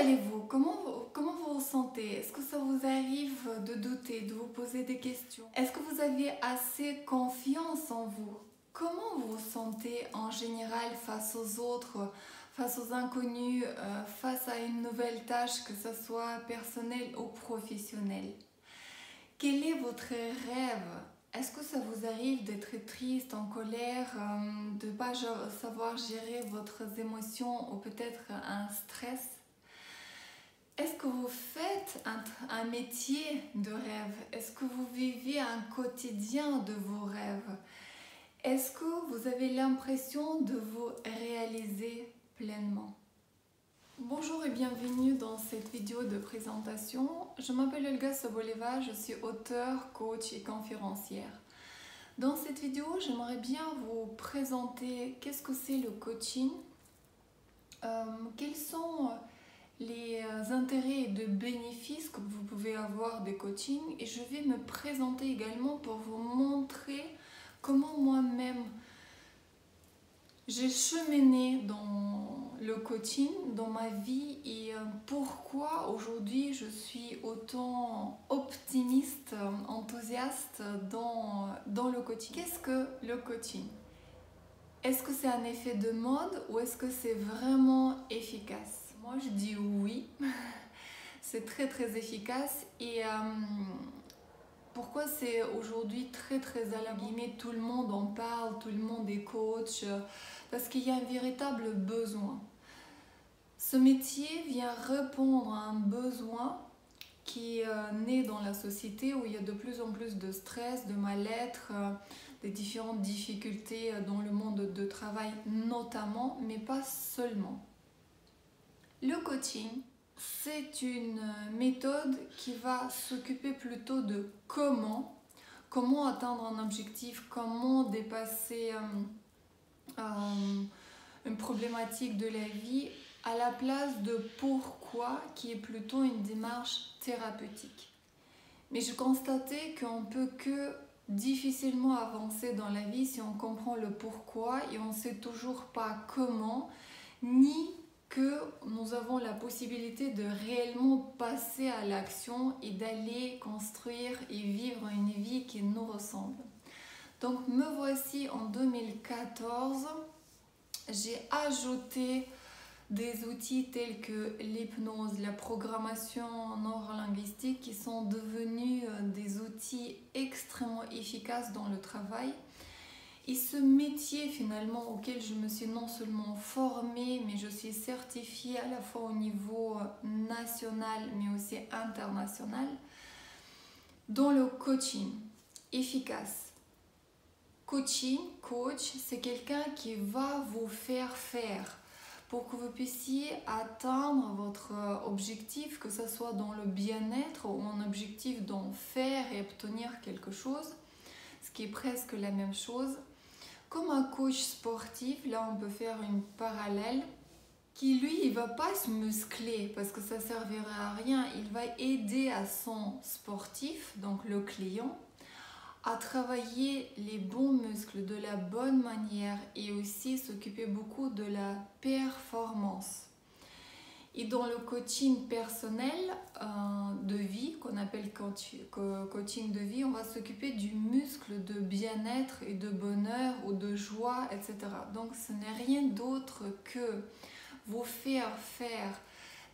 allez-vous? Comment vous vous sentez? Est-ce que ça vous arrive de douter, de vous poser des questions? Est-ce que vous avez assez confiance en vous? Comment vous vous sentez en général face aux autres, face aux inconnus, face à une nouvelle tâche, que ce soit personnelle ou professionnelle? Quel est votre rêve? Est-ce que ça vous arrive d'être triste, en colère, de ne pas savoir gérer votre émotions ou peut-être un stress? Est-ce que vous faites un métier de rêve? Est-ce que vous vivez un quotidien de vos rêves? Est-ce que vous avez l'impression de vous réaliser pleinement? Bonjour et bienvenue dans cette vidéo de présentation. Je m'appelle Olga Soboleva, je suis auteure, coach et conférencière. Dans cette vidéo, j'aimerais bien vous présenter qu'est-ce que c'est le coaching, quels sont les intérêts et de bénéfices que vous pouvez avoir des coachings, et je vais me présenter également pour vous montrer comment moi-même j'ai cheminé dans le coaching, dans ma vie, et pourquoi aujourd'hui je suis autant optimiste, enthousiaste dans le coaching. Qu'est-ce que le coaching? Est-ce que c'est un effet de mode ou est-ce que c'est vraiment efficace? Moi je dis oui, c'est très très efficace. Et pourquoi c'est aujourd'hui très très à la guillemets, tout le monde en parle, tout le monde est coach, parce qu'il y a un véritable besoin. Ce métier vient répondre à un besoin qui est né dans la société, où il y a de plus en plus de stress, de mal-être, des différentes difficultés dans le monde de travail notamment, mais pas seulement. Le coaching, c'est une méthode qui va s'occuper plutôt de comment atteindre un objectif, comment dépasser une problématique de la vie, à la place de pourquoi, qui est plutôt une démarche thérapeutique. Mais je constatais qu'on ne peut que difficilement avancer dans la vie si on comprend le pourquoi et on ne sait toujours pas comment, ni que nous avons la possibilité de réellement passer à l'action et d'aller construire et vivre une vie qui nous ressemble. Donc me voici en 2014, j'ai ajouté des outils tels que l'hypnose, la programmation neurolinguistique, qui sont devenus des outils extrêmement efficaces dans le travail. Et ce métier finalement auquel je me suis non seulement formée, mais je suis certifiée à la fois au niveau national mais aussi international dans le coaching efficace. Coach, c'est quelqu'un qui va vous faire faire pour que vous puissiez atteindre votre objectif, que ce soit dans le bien-être ou un objectif d'en faire et obtenir quelque chose, ce qui est presque la même chose. Comme un coach sportif, là on peut faire une parallèle, qui lui il va pas se muscler parce que ça servirait à rien, il va aider à son sportif, donc le client, à travailler les bons muscles de la bonne manière et aussi s'occuper beaucoup de la performance. Et dans le coaching personnel de vie, qu'on appelle coaching de vie, on va s'occuper du muscle de bien-être et de bonheur ou de joie, etc. Donc ce n'est rien d'autre que vous faire faire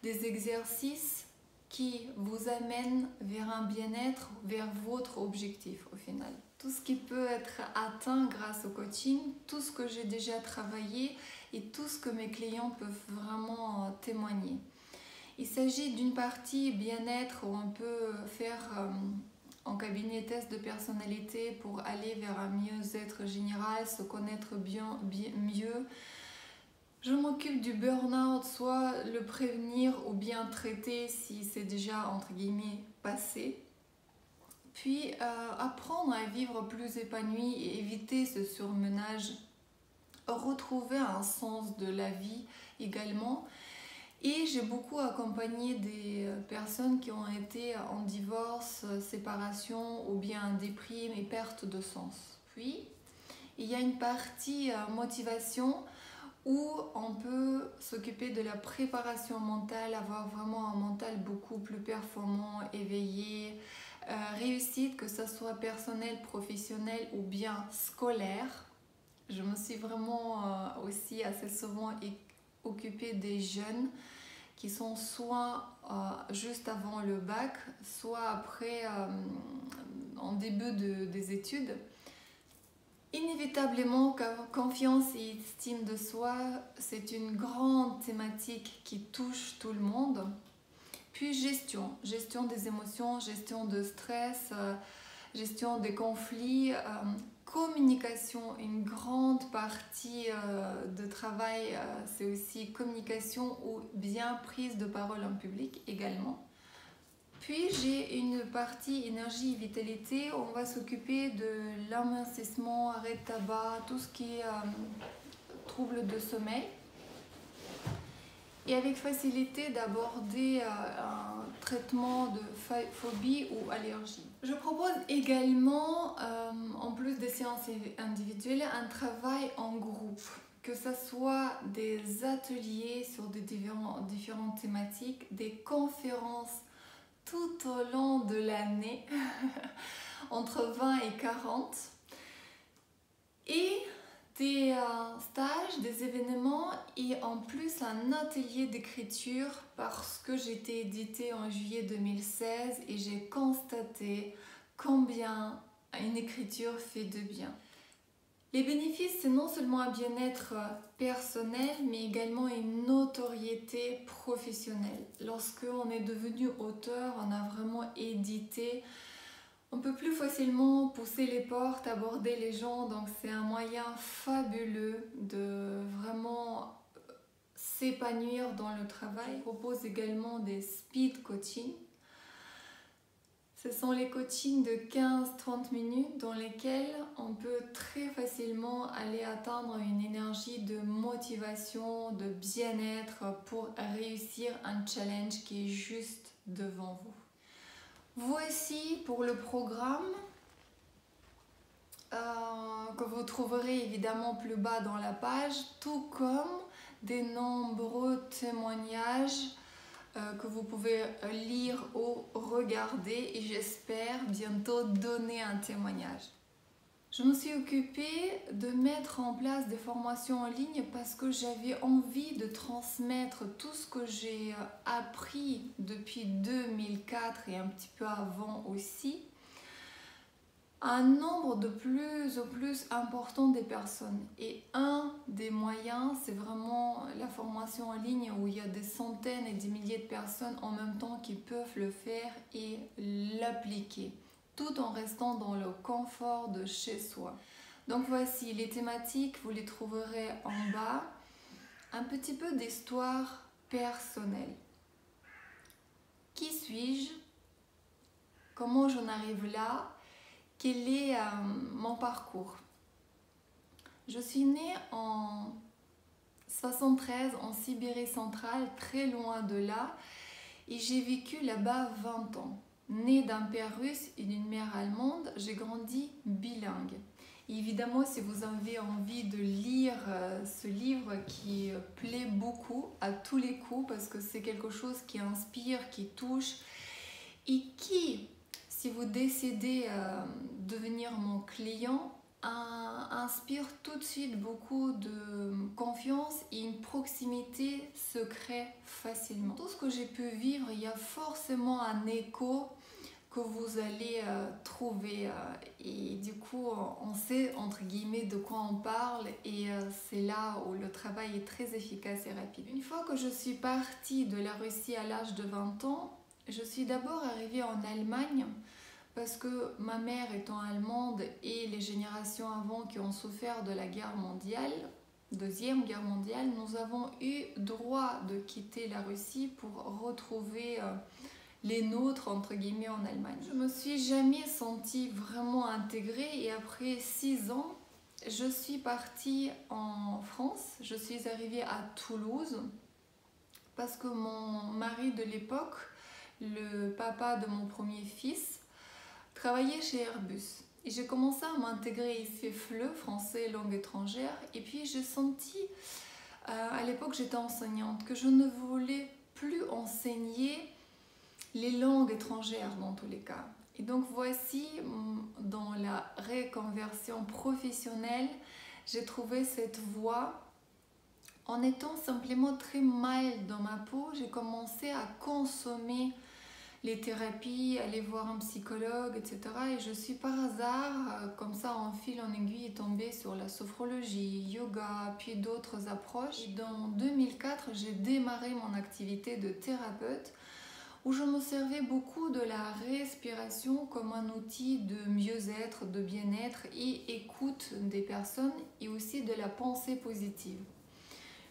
des exercices qui vous amènent vers un bien-être, vers votre objectif au final. Tout ce qui peut être atteint grâce au coaching, tout ce que j'ai déjà travaillé et tout ce que mes clients peuvent vraiment témoigner. Il s'agit d'une partie bien-être où on peut faire en cabinet test de personnalité pour aller vers un mieux-être général, se connaître mieux. Je m'occupe du burn-out, soit le prévenir ou bien traiter si c'est déjà entre guillemets passé. Puis apprendre à vivre plus épanoui et éviter ce surmenage, retrouver un sens de la vie également. Et j'ai beaucoup accompagné des personnes qui ont été en divorce, séparation ou bien déprime et perte de sens. Puis il y a une partie motivation où on peut s'occuper de la préparation mentale, avoir vraiment un mental beaucoup plus performant, éveillé, réussite, que ce soit personnel, professionnel ou bien scolaire. Je me suis vraiment aussi assez souvent occupée des jeunes qui sont soit juste avant le bac, soit après en début des études. Inévitablement, confiance et estime de soi, c'est une grande thématique qui touche tout le monde. Puis gestion des émotions, gestion de stress, gestion des conflits, communication, une grande partie de travail, c'est aussi communication ou bien prise de parole en public également. Puis j'ai une partie énergie et vitalité, on va s'occuper de l'amincissement, arrêt de tabac, tout ce qui est troubles de sommeil. Et avec facilité d'aborder un traitement de phobie ou allergie. Je propose également, en plus des séances individuelles, un travail en groupe. Que ce soit des ateliers sur des différentes thématiques, des conférences tout au long de l'année, entre 20 et 40, et des stages, des événements et en plus un atelier d'écriture parce que j'ai été éditée en juillet 2016 et j'ai constaté combien une écriture fait de bien. Les bénéfices, c'est non seulement un bien-être personnel, mais également une notoriété professionnelle. Lorsque on est devenu auteur, on a vraiment édité, on peut plus facilement pousser les portes, aborder les gens, donc c'est un moyen fabuleux de vraiment s'épanouir dans le travail. Je propose également des speed coaching. Ce sont les coachings de 15-30 minutes dans lesquels on peut très facilement aller atteindre une énergie de motivation, de bien-être pour réussir un challenge qui est juste devant vous. Voici pour le programme que vous trouverez évidemment plus bas dans la page, tout comme des nombreux témoignages que vous pouvez lire ou regarder et j'espère bientôt donner un témoignage. Je me suis occupée de mettre en place des formations en ligne parce que j'avais envie de transmettre tout ce que j'ai appris depuis 2004 et un petit peu avant aussi un nombre de plus en plus important des personnes. Et un des moyens, c'est vraiment la formation en ligne où il y a des centaines et des milliers de personnes en même temps qui peuvent le faire et l'appliquer, tout en restant dans le confort de chez soi. Donc voici les thématiques, vous les trouverez en bas. Un petit peu d'histoire personnelle. Qui suis-je? Comment j'en arrive là? Quel est mon parcours? Je suis née en 73 en Sibérie centrale, très loin de là, et j'ai vécu là-bas 20 ans. Née d'un père russe et d'une mère allemande, j'ai grandi bilingue. Et évidemment, si vous avez envie de lire ce livre qui plaît beaucoup à tous les coups, parce que c'est quelque chose qui inspire, qui touche, et qui, si vous décidez de devenir mon client, inspire tout de suite beaucoup de confiance et une proximité se crée facilement. Tout ce que j'ai pu vivre, il y a forcément un écho que vous allez trouver et du coup on sait entre guillemets de quoi on parle et c'est là où le travail est très efficace et rapide. Une fois que je suis partie de la Russie à l'âge de 20 ans, je suis d'abord arrivée en Allemagne parce que ma mère étant allemande et les générations avant qui ont souffert de la guerre mondiale, Deuxième Guerre mondiale, nous avons eu droit de quitter la Russie pour retrouver les nôtres entre guillemets en Allemagne. Je me suis jamais sentie vraiment intégrée et après 6 ans, je suis partie en France. Je suis arrivée à Toulouse parce que mon mari de l'époque, le papa de mon premier fils, travaillait chez Airbus. Et j'ai commencé à m'intégrer ici FLE, français langue étrangère, et puis j'ai senti à l'époque j'étais enseignante, que je ne voulais plus enseigner les langues étrangères dans tous les cas. Et donc voici, dans la reconversion professionnelle, j'ai trouvé cette voie. En étant simplement très mal dans ma peau, j'ai commencé à consommer les thérapies, aller voir un psychologue, etc. Et je suis par hasard, comme ça en fil en aiguille, tombée sur la sophrologie, yoga, puis d'autres approches. Et dans 2004, j'ai démarré mon activité de thérapeute où je me servais beaucoup de la respiration comme un outil de mieux-être, de bien-être et écoute des personnes et aussi de la pensée positive.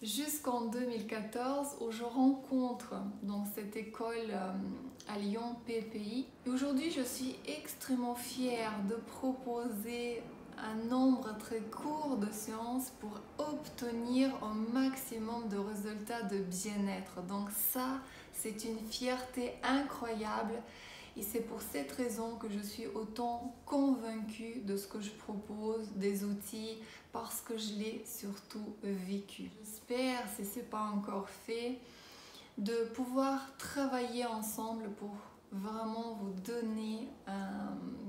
Jusqu'en 2014 où je rencontre dans cette école à Lyon PPI. Et aujourd'hui, je suis extrêmement fière de proposer un nombre très court de séances pour obtenir un maximum de résultats de bien-être. Donc ça, c'est une fierté incroyable. Et c'est pour cette raison que je suis autant convaincue de ce que je propose, des outils, parce que je l'ai surtout vécu. J'espère, si ce n'est pas encore fait, de pouvoir travailler ensemble pour vraiment vous donner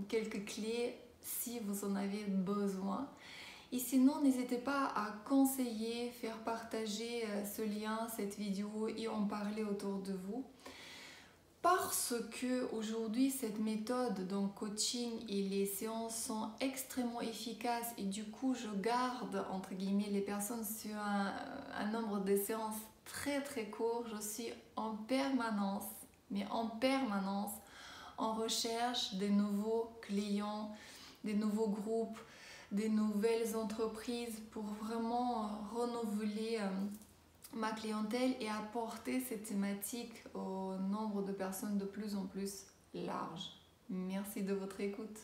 quelques clés si vous en avez besoin. Et sinon, n'hésitez pas à conseiller, faire partager ce lien, cette vidéo et en parler autour de vous. Parce que aujourd'hui cette méthode, donc coaching et les séances sont extrêmement efficaces et du coup je garde entre guillemets les personnes sur un nombre de séances très très court, je suis en permanence, mais en permanence, en recherche des nouveaux clients, des nouveaux groupes, des nouvelles entreprises pour vraiment renouveler ma clientèle et apporter cette thématique au nombre de personnes de plus en plus large. Merci de votre écoute.